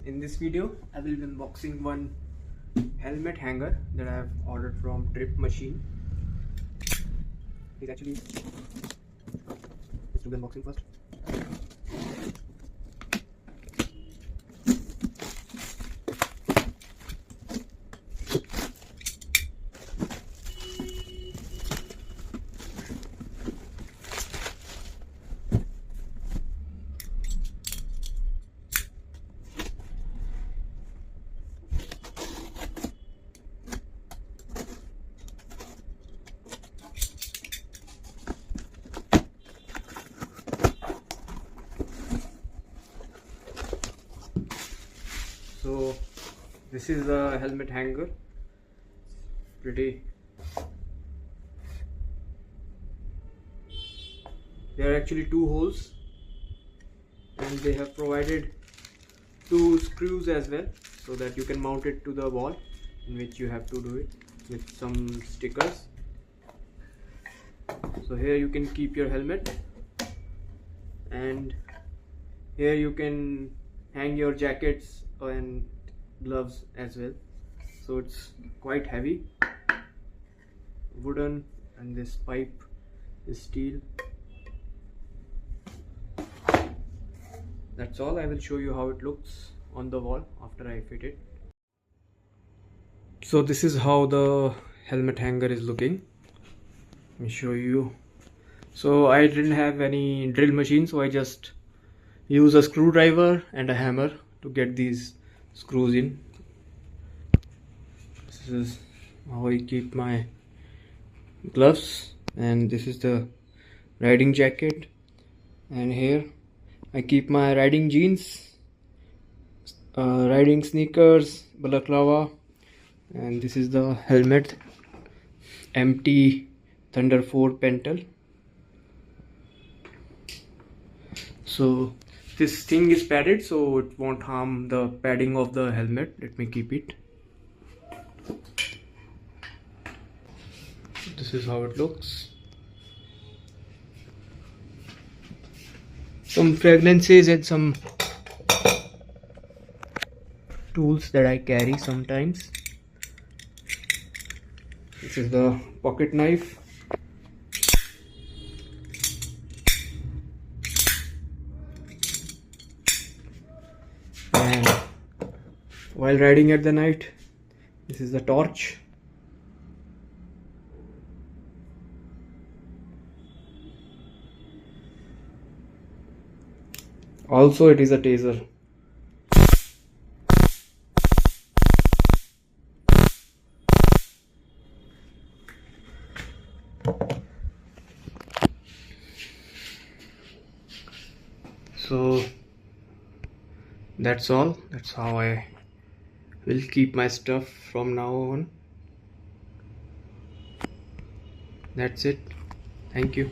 In this video, I will be unboxing one helmet hanger that I have ordered from Tripmachine. Let's do the unboxing first. So this is the helmet hanger. Pretty. There are actually two holes, and they have provided two screws as well, so that you can mount it to the wall, in which you have to do it with some stickers. So here you can keep your helmet, and here you can hang your jackets and gloves as well. So it's quite heavy, wooden, and this pipe is steel. That's all. I will show you how it looks on the wall after I fit it. So this is how the helmet hanger is looking. Let me show you. So I didn't have any drill machine, so I just use a screwdriver and a hammer to get these screws in. This is how I keep my gloves, and this is the riding jacket, and here I keep my riding jeans, riding sneakers, Balaklava, and this is the helmet, empty Thunder 4 pental. So this thing is padded, so it won't harm the padding of the helmet. Let me keep it. This is how it looks. Some fragrances and some tools that I carry sometimes. This is the pocket knife. And while riding at the night, this is the torch. Also, it is a taser. So that's all. That's how I will keep my stuff from now on. That's it. Thank you.